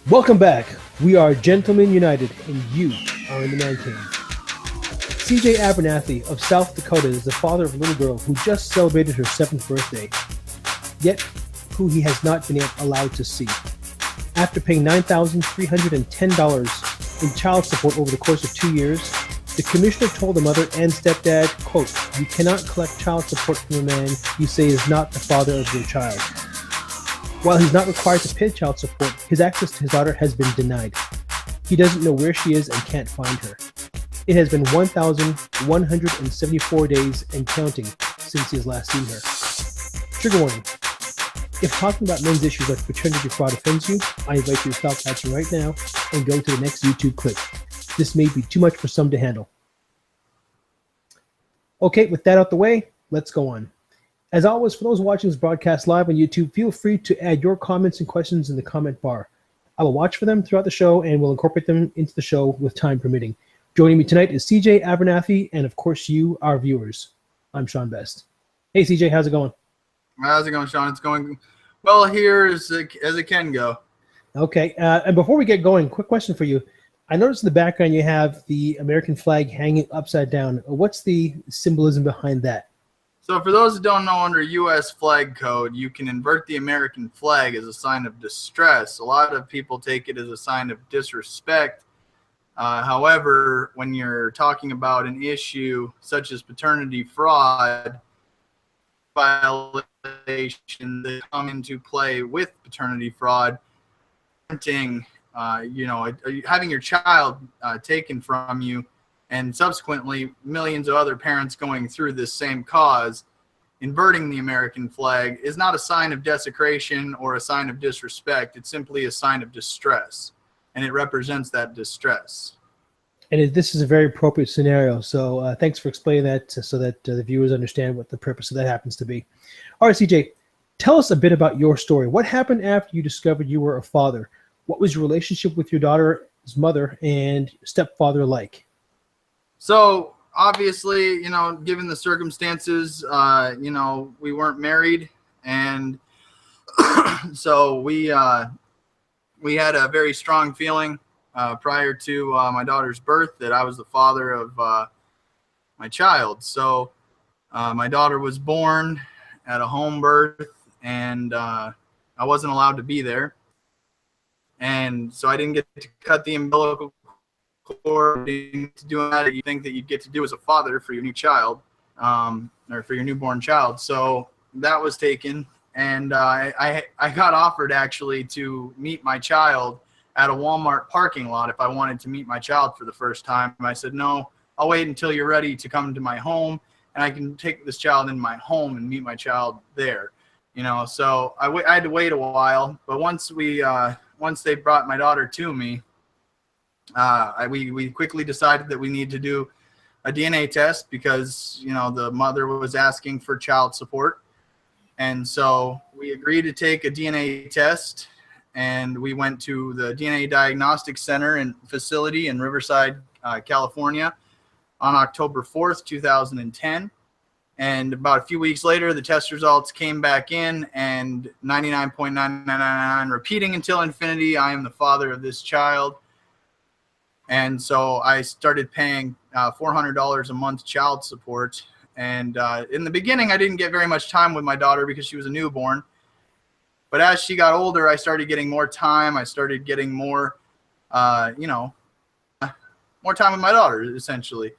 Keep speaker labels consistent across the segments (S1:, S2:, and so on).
S1: Welcome back. We are Gentlemen United, and you are in the Man Cave. CJ Abernathey of South Dakota is the father of a little girl who just celebrated her 7th birthday, yet who he has not been allowed to see. After paying $9,310 in child support over the course of 2 years, the commissioner told the mother and stepdad, quote, "You cannot collect child support from a man you say is not the father of your child." While he's not required to pay child support, his access to his daughter has been denied. He doesn't know where she is and can't find her. It has been 1,174 days and counting since he has last seen her. Trigger warning. If talking about men's issues like paternity fraud offends you, I invite you to stop watching right now and go to the next YouTube clip. This may be too much for some to handle. Okay, with that out the way, let's go on. As always, for those watching this broadcast live on YouTube, feel free to add your comments and questions in the comment bar. I will watch for them throughout the show and will incorporate them into the show with time permitting. Joining me tonight is CJ Abernathey and, of course, you, our viewers. I'm Sean Best. Hey, CJ, how's it going?
S2: How's it going, Sean? It's going well here as it can go.
S1: Okay, and before we get going, quick question for you. I noticed in the background you have the American flag hanging upside down. What's the symbolism behind that?
S2: So for those who don't know, under U.S. flag code, you can invert the American flag as a sign of distress. A lot of people take it as a sign of disrespect. However, when you're talking about an issue such as paternity fraud, violations that come into play with paternity fraud, having your child taken from you, and subsequently millions of other parents going through this same cause, inverting the American flag is not a sign of desecration or a sign of disrespect. It's simply a sign of distress, and it represents that distress.
S1: And this is a very appropriate scenario, so thanks for explaining that so that the viewers understand what the purpose of that happens to be. All right, CJ, tell us a bit about your story. What happened after you discovered you were a father? What was your relationship with your daughter's mother and stepfather like?
S2: So obviously, given the circumstances, we weren't married, and so we had a very strong feeling prior to my daughter's birth that I was the father of my child. So my daughter was born at a home birth, and I wasn't allowed to be there, and so I didn't get to cut the umbilical cord, to do that you think that you'd get to do as a father for your new child, or for your newborn child. So that was taken, and I got offered actually to meet my child at a Walmart parking lot if I wanted to meet my child for the first time. I said, no, I'll wait until you're ready to come to my home, and I can take this child in my home and meet my child there. So I had to wait a while, but once they brought my daughter to me, we quickly decided that we need to do a DNA test because the mother was asking for child support, and so we agreed to take a DNA test, and we went to the DNA Diagnostic Center and facility in Riverside, California, on October 4th, 2010. And about a few weeks later, the test results came back in, and 99.999, repeating until infinity, I am the father of this child. And so I started paying $400 a month child support. And in the beginning, I didn't get very much time with my daughter because she was a newborn. But as she got older, I started getting more time. I started getting more, more time with my daughter, essentially.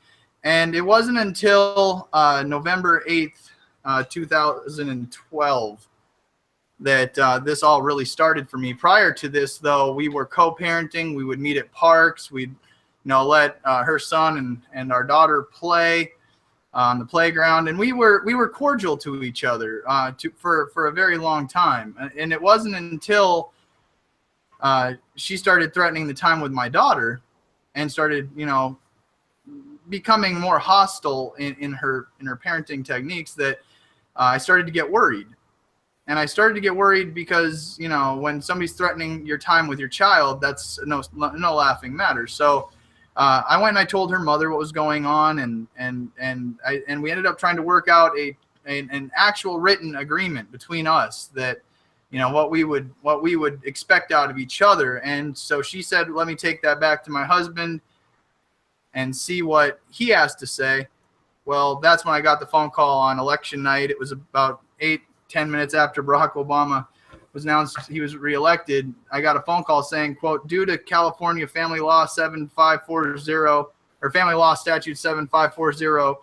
S2: And it wasn't until November 8th, 2012, that this all really started for me. Prior to this, though, we were co-parenting. We would meet at parks. We'd let her son and our daughter play on the playground, and we were cordial to each other for a very long time. And it wasn't until she started threatening the time with my daughter and started becoming more hostile in her parenting techniques that I started to get worried. And I started to get worried because, when somebody's threatening your time with your child, that's no laughing matter. So I went and I told her mother what was going on, and we ended up trying to work out an actual written agreement between us that what we would expect out of each other. And so she said, let me take that back to my husband and see what he has to say. Well, that's when I got the phone call on election night. It was about 8-10 minutes after Barack Obama was announced he was reelected. I got a phone call saying, quote, due to California Family Law 7540 or Family Law Statute 7540,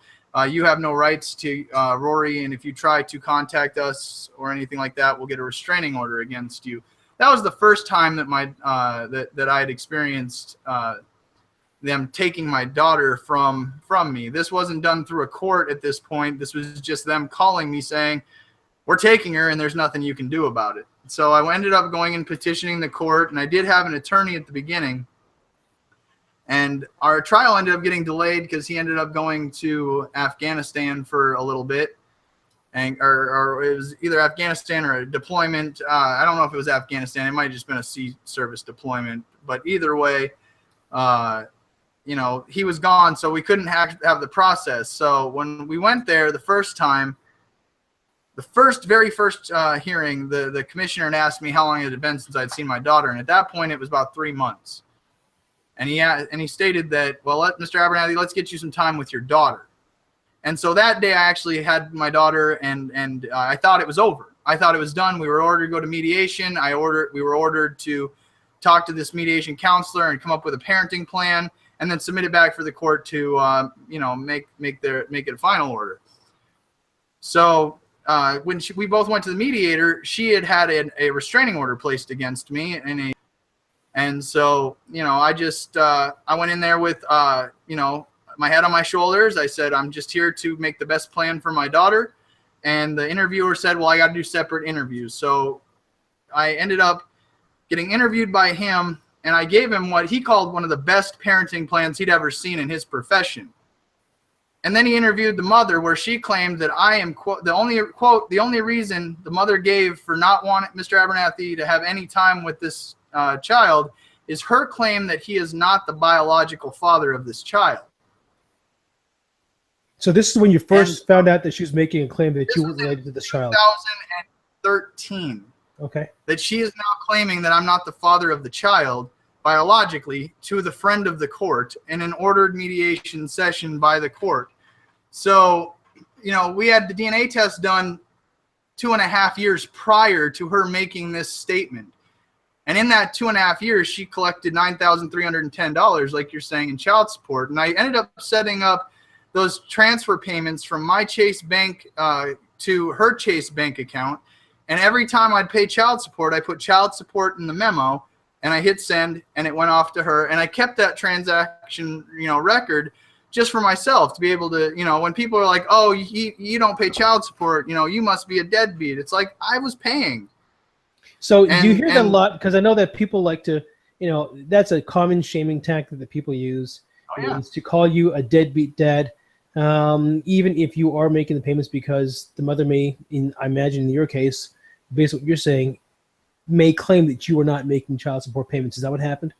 S2: you have no rights to Rory, and if you try to contact us or anything like that, we'll get a restraining order against you. That was the first time that that I had experienced them taking my daughter from me. This wasn't done through a court at this point. This was just them calling me saying, we're taking her and there's nothing you can do about it. So I ended up going and petitioning the court, and I did have an attorney at the beginning. And our trial ended up getting delayed because he ended up going to Afghanistan for a little bit. Or it was either Afghanistan or a deployment. I don't know if it was Afghanistan. It might have just been a sea service deployment. But either way, he was gone, so we couldn't have the process. So when we went there the first time, the very first hearing, the commissioner had asked me how long it had been since I'd seen my daughter, and at that point it was about 3 months. And he stated that, well, Mr. Abernathey, let's get you some time with your daughter. And so that day I actually had my daughter, and I thought it was over. I thought it was done. We were ordered to go to mediation. We were ordered to talk to this mediation counselor and come up with a parenting plan, and then submit it back for the court to, make it a final order. So when we both went to the mediator, she had a restraining order placed against me, and so I just I went in there with my head on my shoulders. I said, I'm just here to make the best plan for my daughter. And the interviewer said, well, I got to do separate interviews. So I ended up getting interviewed by him, and I gave him what he called one of the best parenting plans he'd ever seen in his profession. And then he interviewed the mother, where she claimed that I am, quote, the only reason the mother gave for not wanting Mr. Abernathey to have any time with this child is her claim that he is not the biological father of this child.
S1: So this is when you first found out that she was making a claim that you were related to this child.
S2: 2013.
S1: Okay.
S2: That she is now claiming that I'm not the father of the child biologically to the friend of the court in an ordered mediation session by the court. So, we had the DNA test done 2.5 years prior to her making this statement. And in that 2.5 years, she collected $9,310, like you're saying, in child support. And I ended up setting up those transfer payments from my Chase bank to her Chase bank account. And every time I'd pay child support, I put child support in the memo, and I hit send, and it went off to her. And I kept that transaction, record just for myself to be able to, when people are like, oh, you don't pay child support, you must be a deadbeat. It's like, I was paying.
S1: So do you hear that a lot? Because I know that people like to, that's a common shaming tactic that people use.
S2: Oh, yeah.
S1: Is to call you a deadbeat dad, even if you are making the payments, because the mother may, I imagine in your case, based on what you're saying, may claim that you are not making child support payments. Is that what happened?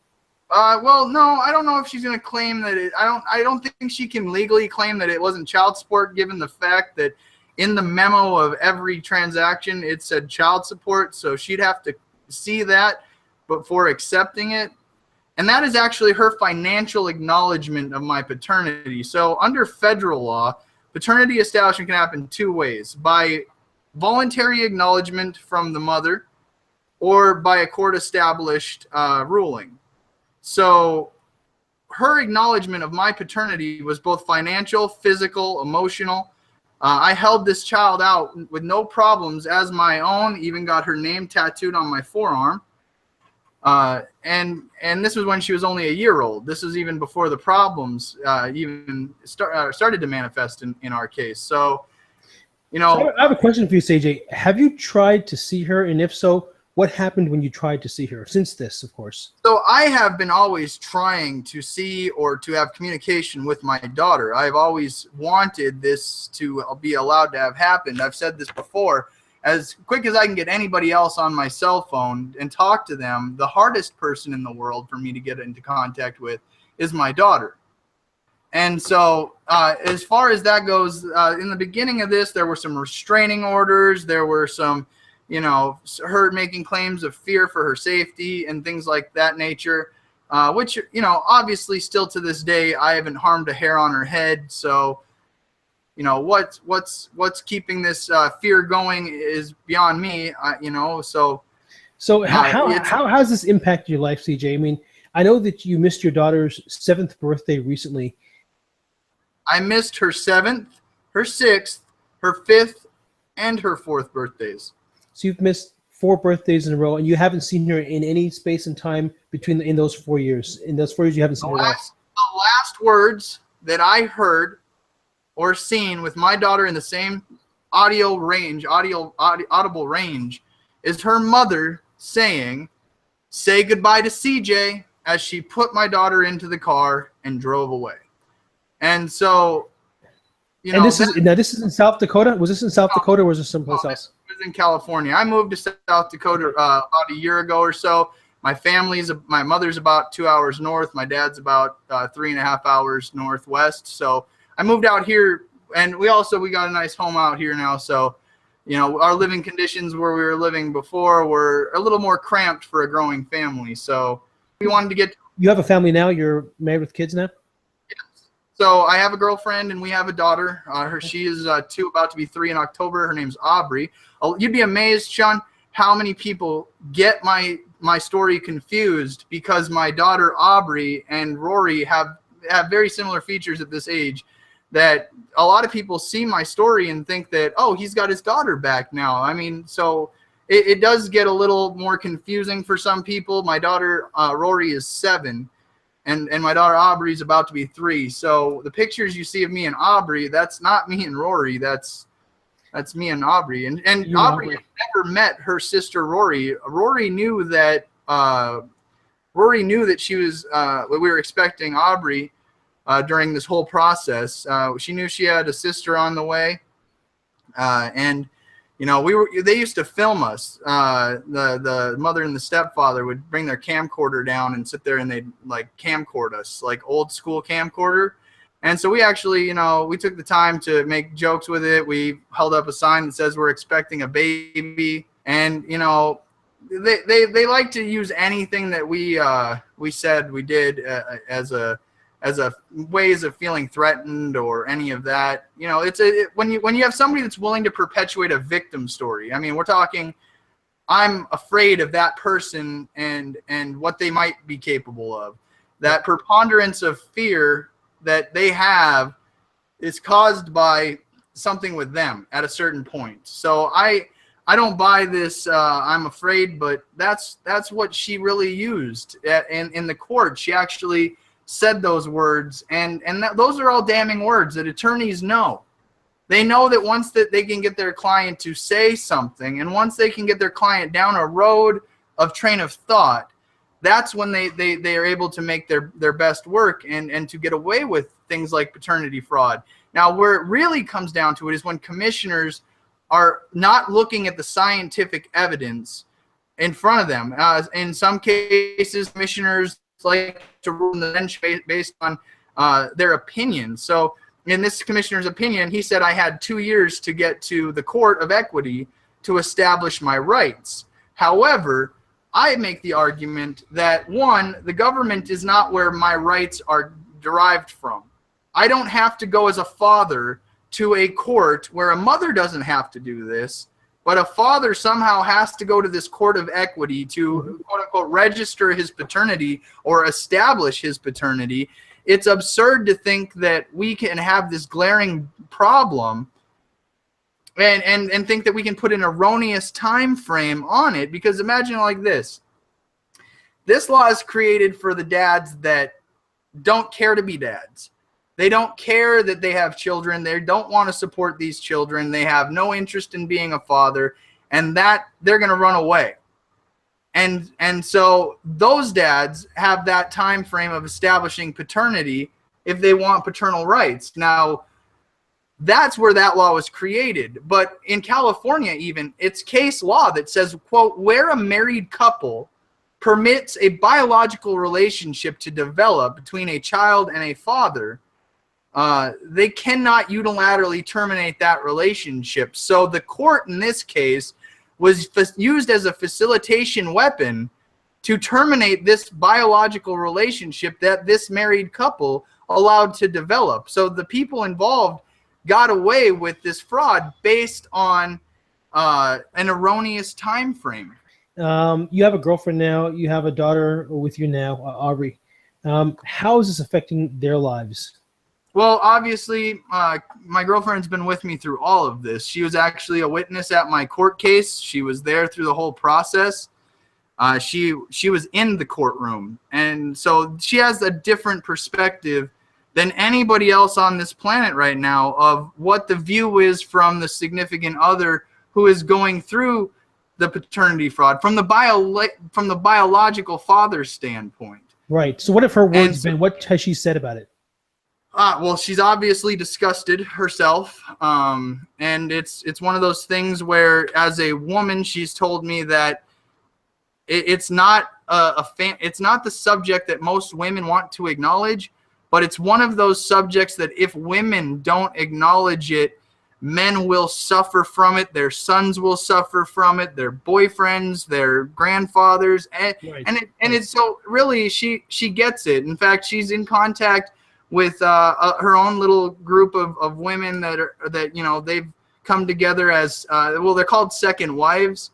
S2: Well, no, I don't know if she's going to claim that it. I don't think she can legally claim that it wasn't child support, given the fact that in the memo of every transaction it said child support. So she'd have to see that before accepting it. And that is actually her financial acknowledgement of my paternity. So under federal law, paternity establishment can happen two ways: by voluntary acknowledgement from the mother, or by a court-established ruling. So her acknowledgement of my paternity was both financial, physical, emotional. I held this child out with no problems as my own, even got her name tattooed on my forearm. And this was when she was only a year old. This was even before the problems even started to manifest in our case. So,
S1: So I have a question for you, CJ. Have you tried to see her? And if so, what happened when you tried to see her? Since this, of course.
S2: So I have been always trying to see or to have communication with my daughter. I've always wanted this to be allowed to have happened. I've said this before. As quick as I can get anybody else on my cell phone and talk to them, the hardest person in the world for me to get into contact with is my daughter. And so as far as that goes, in the beginning of this, there were some restraining orders. There were some, you know, her making claims of fear for her safety and things like that nature, which, you know, obviously still to this day, I haven't harmed a hair on her head. So, you know, what's keeping this fear going is beyond me, you know. So
S1: how has this impacted your life, CJ? I mean, I know that you missed your daughter's 7th birthday recently.
S2: I missed her 7th, her 6th, her 5th, and her 4th birthdays.
S1: So you've missed 4 birthdays in a row, and you haven't seen her in any space and time in those 4 years. In those 4 years, you haven't seen her at all.
S2: The last words that I heard or seen with my daughter in the same audible range, is her mother saying, "Say goodbye to CJ," as she put my daughter into the car and drove away. And so, you know,
S1: this is in South Dakota. Was this in South Dakota, or was this someplace else?
S2: It was in California. I moved to South Dakota about a year ago or so. My mother's about 2 hours north. My dad's about 3.5 hours northwest. So I moved out here, and we got a nice home out here now. So, you know, our living conditions where we were living before were a little more cramped for a growing family. So we wanted to get.
S1: You have a family now. You're married with kids now.
S2: So I have a girlfriend and we have a daughter. She is 2, about to be 3 in October. Her name's Aubrey. You'd be amazed, Sean, how many people get my story confused, because my daughter Aubrey and Rory have very similar features at this age, that a lot of people see my story and think that, oh, he's got his daughter back now. I mean, so it does get a little more confusing for some people. My daughter Rory is 7. And my daughter Aubrey is about to be 3. So the pictures you see of me and Aubrey, that's not me and Rory. That's me and Aubrey. And Aubrey had never met her sister Rory. Rory knew that she was we were expecting Aubrey during this whole process. She knew she had a sister on the way, and you know, they used to film us. The mother and the stepfather would bring their camcorder down and sit there, and they'd like camcord us, like old school camcorder. And so we actually, you know, we took the time to make jokes with it. We held up a sign that says we're expecting a baby. And, you know, they like to use anything that we said we did as a ways of feeling threatened or any of that. You know, when you have somebody that's willing to perpetuate a victim story. I mean, we're talking, I'm afraid of that person and what they might be capable of. That preponderance of fear that they have is caused by something with them at a certain point. So I don't buy this. I'm afraid, but that's what she really used in the court. She actually said those words, and those are all damning words that attorneys know. They know that once that they can get their client to say something, and once they can get their client down a road of train of thought, that's when they are able to make their best work and to get away with things like paternity fraud. Now, where it really comes down to it is when commissioners are not looking at the scientific evidence in front of them. In some cases, commissioners like to rule in the bench based on their opinion. So in this commissioner's opinion, he said I had 2 years to get to the court of equity to establish my rights. However, I make the argument that, one, the government is not where my rights are derived from. I don't have to go as a father to a court where a mother doesn't have to do this, but a father somehow has to go to this court of equity to, quote unquote, register his paternity or establish his paternity. It's absurd to think that we can have this glaring problem and think that we can put an erroneous time frame on it, because imagine like this. This law is created for the dads that don't care to be dads. They don't care that they have children. They don't want to support these children. They have no interest in being a father, and that they're going to run away. And so those dads have that time frame of establishing paternity if they want paternal rights. Now, that's where that law was created. But in California, even, it's case law that says, quote, where a married couple permits a biological relationship to develop between a child and a father, they cannot unilaterally terminate that relationship. So the court in this case was used as a facilitation weapon to terminate this biological relationship that this married couple allowed to develop. So the people involved got away with this fraud based on an erroneous time frame.
S1: You have a girlfriend now. You have a daughter with you now, Aubrey. How is this affecting their lives?
S2: Well, obviously, my girlfriend's been with me through all of this. She was actually a witness at my court case. She was there through the whole process. She was in the courtroom, and so she has a different perspective than anybody else on this planet right now of what the view is from the significant other who is going through the paternity fraud from the biological father's standpoint.
S1: Right. So what have her words been? What has she said about it?
S2: Well, she's obviously disgusted herself, and it's one of those things where, as a woman, she's told me that it's not it's not the subject that most women want to acknowledge, but it's one of those subjects that if women don't acknowledge it, men will suffer from it. Their sons will suffer from it. Their boyfriends, their grandfathers, and it's so really she gets it. In fact, she's in contact with her own little group of women that you know, they've come together as well, they're called second wives,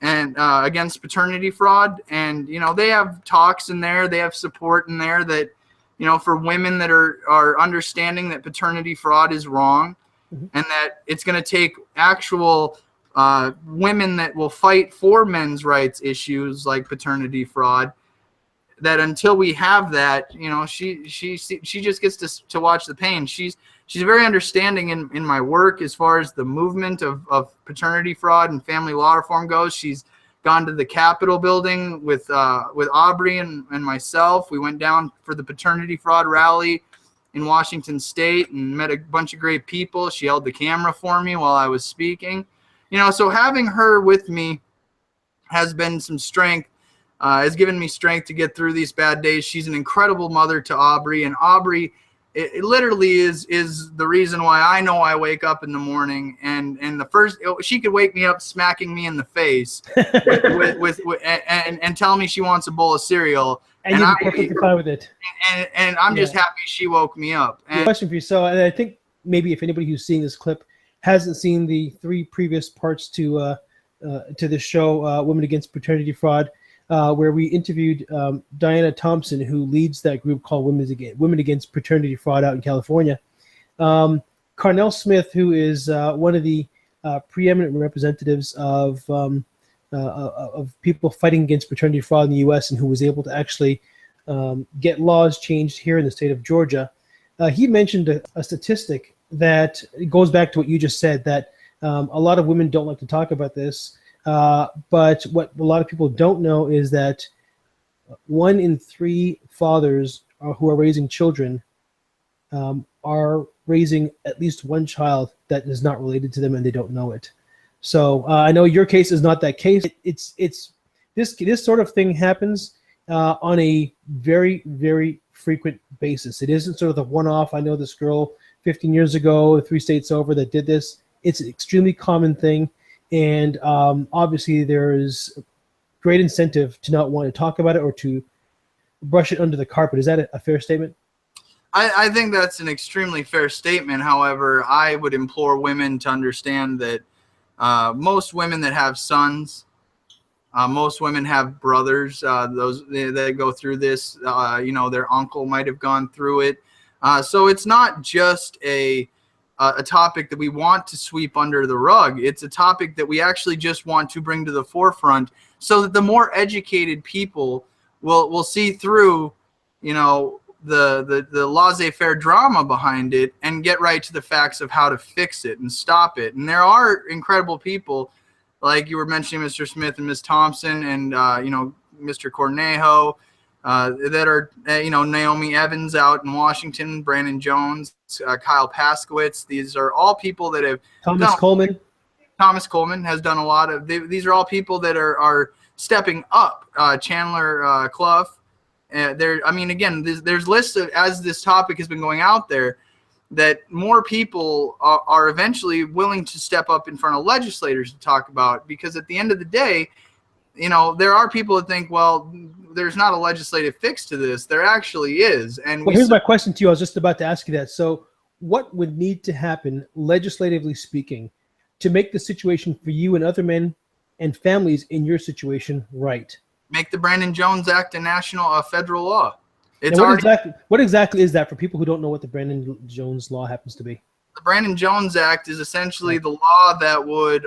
S2: and against paternity fraud. And you know, they have talks in there, they have support in there that, you know, for women that are understanding that paternity fraud is wrong, and that it's going to take actual women that will fight for men's rights issues like paternity fraud. That until we have that, you know, she just gets to watch the pain. She's very understanding in my work as far as the movement of paternity fraud and family law reform goes. She's gone to the Capitol building with Aubrey and myself. We went down for the paternity fraud rally in Washington State and met a bunch of great people. She held the camera for me while I was speaking. You know, so having her with me has been some strength. Has given me strength to get through these bad days. She's an incredible mother to Aubrey, and Aubrey, it literally is the reason why I know I wake up in the morning, and the first, she could wake me up smacking me in the face and tell me she wants a bowl of cereal,
S1: and you're perfectly fine with it.
S2: And I'm just happy she woke me up. And
S1: question for you. So, and I think maybe if anybody who's seeing this clip hasn't seen the 3 previous parts to this show, Women Against Paternity Fraud, where we interviewed Diana Thompson, who leads that group called Women Against Paternity Fraud out in California. Carnell Smith, who is one of the preeminent representatives of people fighting against paternity fraud in the U.S. and who was able to actually get laws changed here in the state of Georgia. He mentioned a statistic that goes back to what you just said, that a lot of women don't like to talk about this. But what a lot of people don't know is that 1 in 3 fathers who are raising children are raising at least one child that is not related to them, and they don't know it. So I know your case is not that case. It's this sort of thing happens on a very, very frequent basis. It isn't sort of the one-off. I know this girl 15 years ago, 3 states over, that did this. It's an extremely common thing. And obviously there is great incentive to not want to talk about it or to brush it under the carpet. Is that a fair statement?
S2: I think that's an extremely fair statement. However, I would implore women to understand that most women that have sons, most women have brothers, those that go through this, you know, their uncle might have gone through it. So it's not just a topic that we want to sweep under the rug. It's a topic that we actually just want to bring to the forefront so that the more educated people will see through, you know, the laissez-faire drama behind it and get right to the facts of how to fix it and stop it. And there are incredible people, like you were mentioning, Mr. Smith and Ms. Thompson, and you know, Mr. Cornejo, that are, you know, Naomi Evans out in Washington, Brandon Jones, Kyle Paskowitz. These are all people that have
S1: Thomas
S2: Coleman has done a lot of. These are all people that are stepping up. Chandler Clough. I mean, again, there's lists of, as this topic has been going out there. that more people are eventually willing to step up in front of legislators to talk about. Because at the end of the day, you know, there are people that think, well, there's not a legislative fix to this. There actually is. And
S1: well, here's my question to you. I was just about to ask you that. So what would need to happen, legislatively speaking, to make the situation for you and other men and families in your situation right?
S2: Make the Brandon Jones Act a federal law. It's
S1: what exactly is that for people who don't know what the Brandon Jones law happens to be?
S2: The Brandon Jones Act is essentially the law that would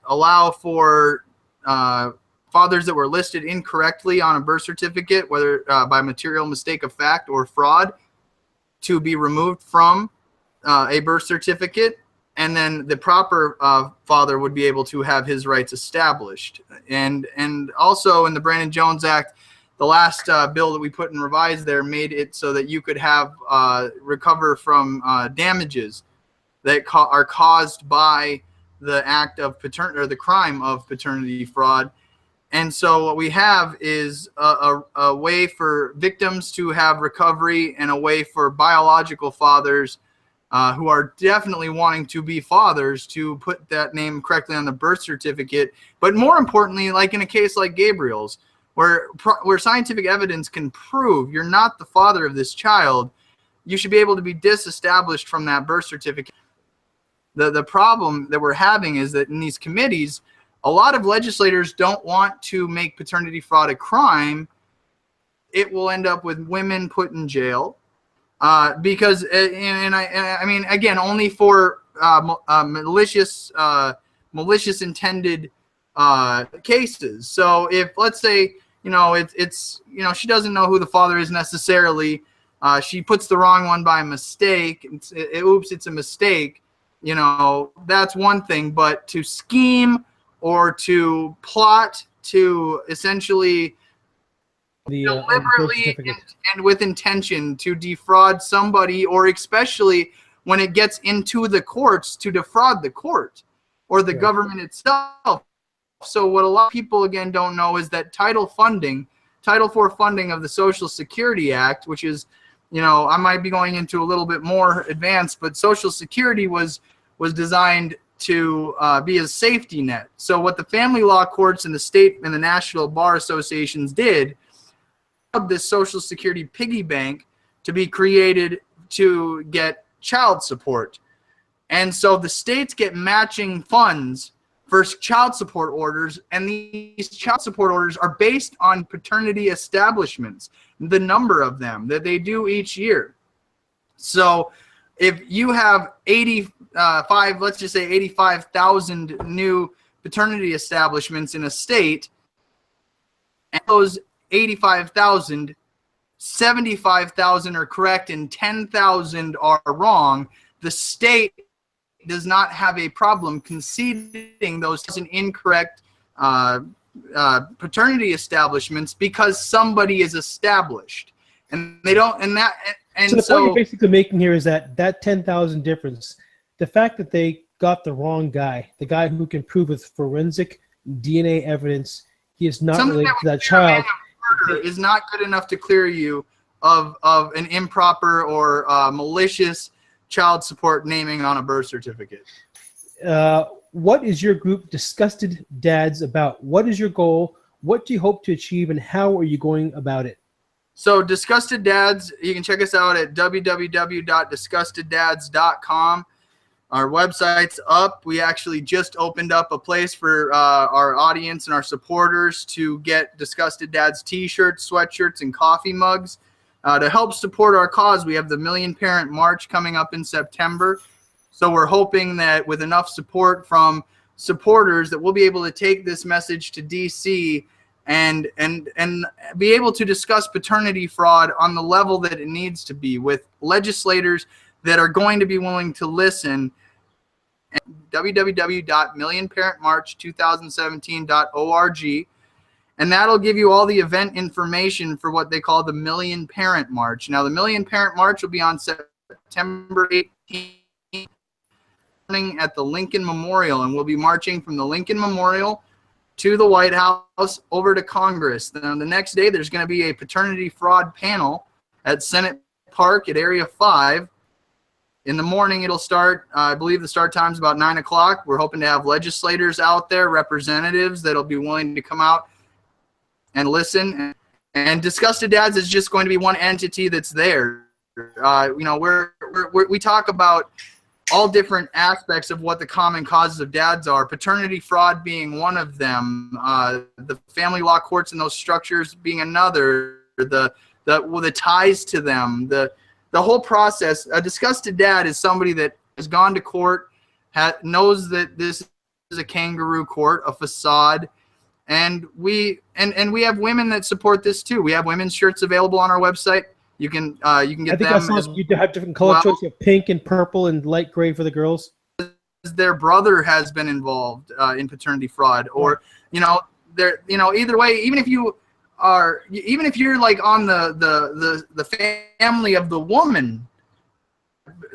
S2: allow for fathers that were listed incorrectly on a birth certificate, whether by material mistake of fact or fraud, to be removed from a birth certificate, and then the proper father would be able to have his rights established. And also in the Brandon Jones Act, the last bill that we put in revised there made it so that you could have recover from damages that are caused by the act of paternity or the crime of paternity fraud. And so what we have is a way for victims to have recovery, and a way for biological fathers who are definitely wanting to be fathers to put that name correctly on the birth certificate. But more importantly, like in a case like Gabriel's, where scientific evidence can prove you're not the father of this child, you should be able to be disestablished from that birth certificate. The problem that we're having is that in these committees, a lot of legislators don't want to make paternity fraud a crime. It will end up with women put in jail because, and I mean, again, only for malicious intended cases. So if, let's say, you know, it's you know, she doesn't know who the father is necessarily, she puts the wrong one by mistake, oops, it's a mistake, you know, that's one thing. But to scheme or to plot to essentially deliberately and with intention to defraud somebody, or especially when it gets into the courts, to defraud the court or the government itself. So what a lot of people, again, don't know is that Title IV funding of the Social Security Act, which is, you know, I might be going into a little bit more advanced, but Social Security was designed to be a safety net. So what the family law courts and the state and the national bar associations did, this Social Security piggy bank to be created to get child support. And so the states get matching funds for child support orders, and these child support orders are based on paternity establishments, the number of them that they do each year. So if you have 85, let's just say 85,000 new paternity establishments in a state, and those 85,000, 75,000 are correct and 10,000 are wrong, the state does not have a problem conceding those incorrect paternity establishments because somebody is established, and they don't. And that. And
S1: so the point you're basically making here is that 10,000 difference, the fact that they got the wrong guy, the guy who can prove with forensic DNA evidence he is not related to that child,
S2: is not good enough to clear you of an improper or malicious child support naming on a birth certificate.
S1: What is your group Disgusted Dads about? What is your goal? What do you hope to achieve, and how are you going about it?
S2: So Disgusted Dads, you can check us out at www.disgusteddads.com. Our website's up. We actually just opened up a place for our audience and our supporters to get Disgusted Dads t-shirts, sweatshirts, and coffee mugs. To help support our cause, we have the Million Parent March coming up in September. So we're hoping that with enough support from supporters that we'll be able to take this message to DC and be able to discuss paternity fraud on the level that it needs to be, with legislators that are going to be willing to listen. www.millionparentmarch2017.org. And that'll give you all the event information for what they call the Million Parent March. Now, the Million Parent March will be on September 18th at the Lincoln Memorial, and we'll be marching from the Lincoln Memorial to the White House over to Congress. Then the next day, there's going to be a paternity fraud panel at Senate Park at Area 5. In the morning, it'll start. I believe the start time is about 9 o'clock. We're hoping to have legislators out there, representatives that'll be willing to come out and listen. And Disgusted Dads is just going to be one entity that's there. You know, we talk about all different aspects of what the common causes of dads are, paternity fraud being one of them, the family law courts and those structures being another, the ties to them, the whole process. A disgusted dad is somebody that has gone to court, knows that this is a kangaroo court, a facade, and we have women that support this too. We have women's shirts available on our website. You can get them. I think I saw
S1: you have different color choices. You have pink and purple and light gray for the girls.
S2: Their brother has been involved in paternity fraud, or either way, even if you're like on the family of the woman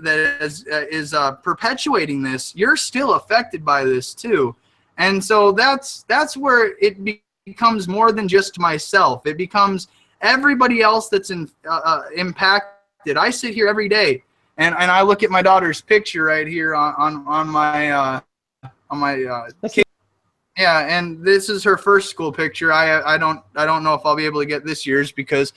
S2: that is perpetuating this, you're still affected by this too. And so that's where it becomes more than just myself. It becomes everybody else that's impacted. I sit here every day and I look at my daughter's picture right here on my yeah, and this is her first school picture. I don't know if I'll be able to get this year's because,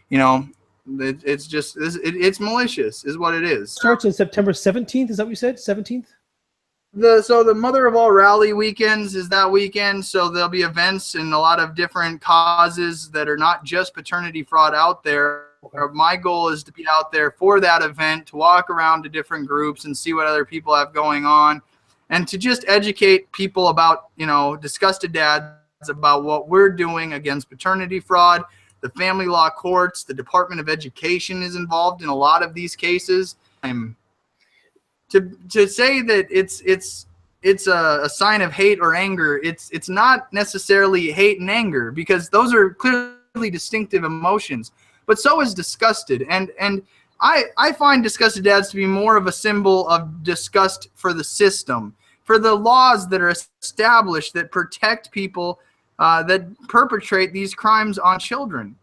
S2: you know, it's malicious is what it is.
S1: Starts on September 17th. Is that what you said? 17th?
S2: So the Mother of All Rally weekends is that weekend. So there'll be events and a lot of different causes that are not just paternity fraud out there. My goal is to be out there for that event, to walk around to different groups and see what other people have going on, and to just educate people about, you know, Disgusted Dads, about what we're doing against paternity fraud. The family law courts, the Department of Education is involved in a lot of these cases. To say that it's a sign of hate or anger, it's not necessarily hate and anger, because those are clearly distinctive emotions. But so is disgusted, and I find Disgusted Dads to be more of a symbol of disgust for the system, for the laws that are established that protect people that perpetrate these crimes on children.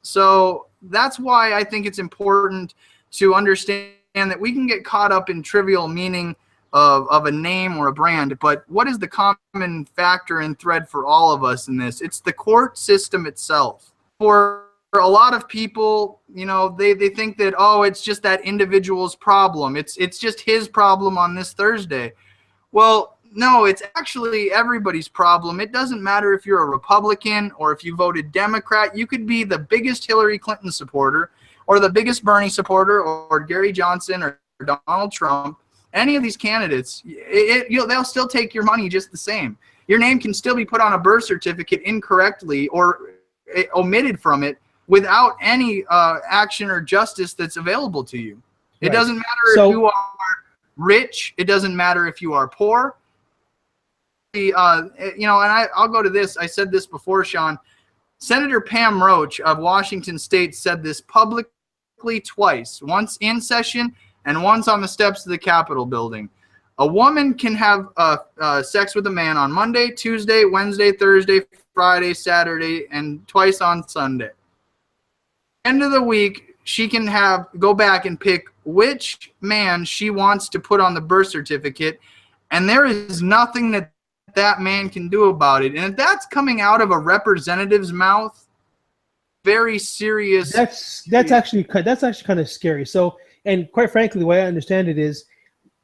S2: So that's why I think it's important to understand that we can get caught up in trivial meaning of a name or a brand, but what is the common factor and thread for all of us in this? It's the court system itself. For a lot of people, you know, they think that, oh, it's just that individual's problem. It's just his problem on this Thursday. Well, no, it's actually everybody's problem. It doesn't matter if you're a Republican or if you voted Democrat. You could be the biggest Hillary Clinton supporter or the biggest Bernie supporter or Gary Johnson or Donald Trump. Any of these candidates, they'll still take your money just the same. Your name can still be put on a birth certificate incorrectly or omitted from it without any action or justice that's available to you. It doesn't matter if you are rich. It doesn't matter if you are poor. You know, and I'll go to this. I said this before, Sean. Senator Pam Roach of Washington State said this publicly twice, once in session and once on the steps of the Capitol building. A woman can have sex with a man on Monday, Tuesday, Wednesday, Thursday, Friday, Saturday, and twice on Sunday. End of the week, she can go back and pick which man she wants to put on the birth certificate, and there is nothing that man can do about it. And if that's coming out of a representative's mouth, very serious.
S1: That's actually kind of scary. So, and quite frankly, the way I understand it is,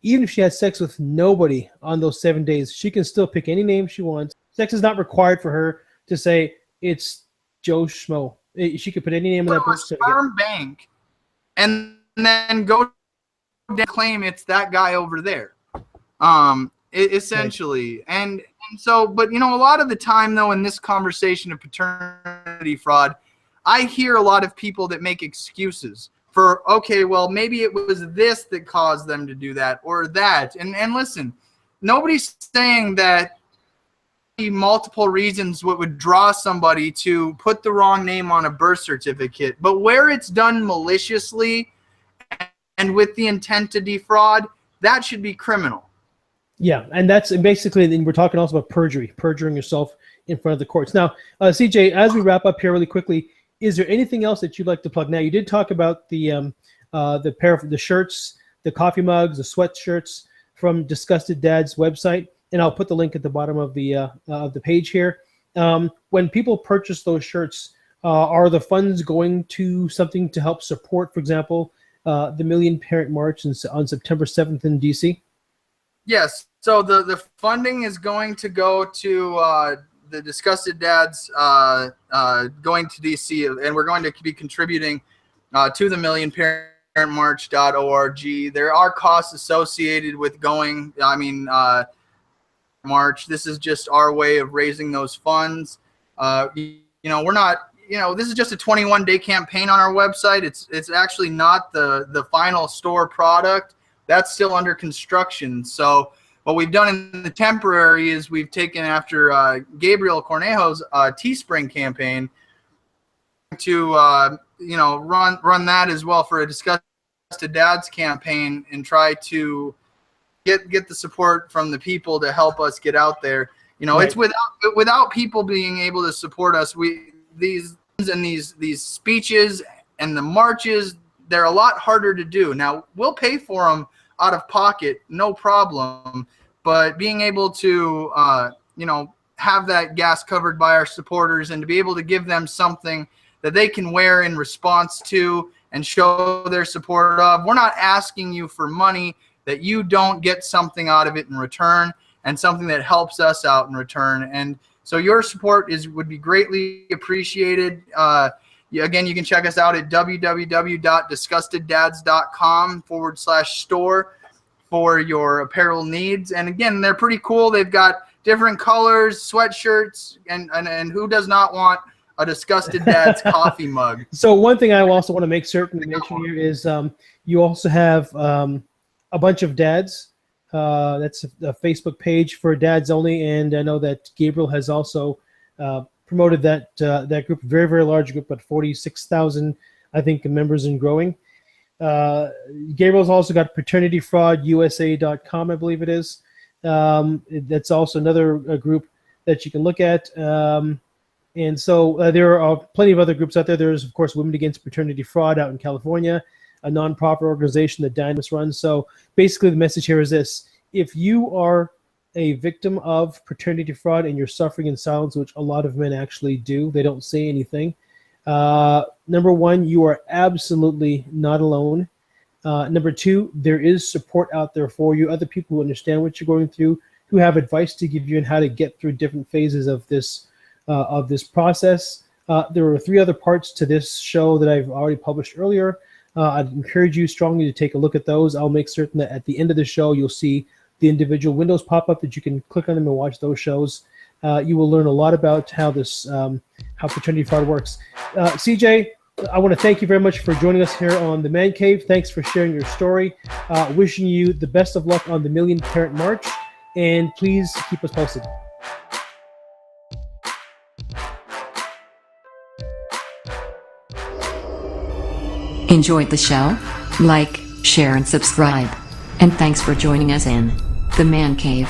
S1: even if she has sex with nobody on those 7 days, she can still pick any name she wants. Sex is not required for her to say it's Joe Schmo. She could put any name in that birth certificate.
S2: Sperm bank, and then go claim it's that guy over there. Essentially. Right. And so, but you know, a lot of the time though, in this conversation of paternity fraud, I hear a lot of people that make excuses for, okay, well, maybe it was this that caused them to do that or that. And listen, nobody's saying that multiple reasons what would draw somebody to put the wrong name on a birth certificate, but where it's done maliciously and with the intent to defraud, that should be criminal.
S1: Yeah, and that's basically, then we're talking also about perjuring yourself in front of the courts. Now, CJ, as we wrap up here really quickly, is there anything else that you'd like to plug? Now, you did talk about the pair of the shirts the coffee mugs, the sweatshirts from Disgusted Dads website, and I'll put the link at the bottom of the page here. When people purchase those shirts, are the funds going to something to help support, for example, the Million Parent March on September 7th in DC?
S2: Yes. So the funding is going to go to the Disgusted Dads going to DC, and we're going to be contributing to the millionparentmarch.org. There are costs associated with going. March. This is just our way of raising those funds. We're not. This is just a 21-day campaign on our website. It's actually not the final store product. That's still under construction. So what we've done in the temporary is we've taken after Gabriel Cornejo's Teespring campaign to run that as well for a Disgusted Dads campaign and try to get the support from the people to help us get out there. Right. It's without people being able to support us. These speeches and the marches, they're a lot harder to do. Now, we'll pay for them out of pocket, no problem. But being able to, have that gas covered by our supporters and to be able to give them something that they can wear in response to and show their support of. We're not asking you for money that you don't get something out of it in return, and something that helps us out in return. And so your support would be greatly appreciated. Again, you can check us out at www.disgusteddads.com/store for your apparel needs. And again, they're pretty cool. They've got different colors, sweatshirts, and who does not want a Disgusted Dads coffee mug?
S1: So one thing I also want to make certain to mention here is you also have a bunch of dads. That's a Facebook page for dads only, and I know that Gabriel has also promoted that group, very, very large group, but 46,000, I think, members and growing. Gabriel's also got Paternity Fraud USA.com, I believe it is. That's also another group that you can look at. And so there are plenty of other groups out there. There's, of course, Women Against Paternity Fraud out in California, a nonprofit organization that Dynamis runs. So basically the message here is this: if you are a victim of paternity fraud and you're suffering in silence, which a lot of men actually do, they don't say anything. Number one, you are absolutely not alone. Number two, there is support out there for you. Other people who understand what you're going through, who have advice to give you on how to get through different phases of this process. There are 3 other parts to this show that I've already published earlier. I'd encourage you strongly to take a look at those. I'll make certain that at the end of the show, you'll see the individual windows pop up that you can click on them and watch those shows. You will learn a lot about how paternity fraud works. CJ, I want to thank you very much for joining us here on The Man Cave. Thanks for sharing your story. Wishing you the best of luck on the Million Parent March, and please keep us posted.
S3: Enjoyed the show? Like, share and subscribe. And thanks for joining us in The Man Cave.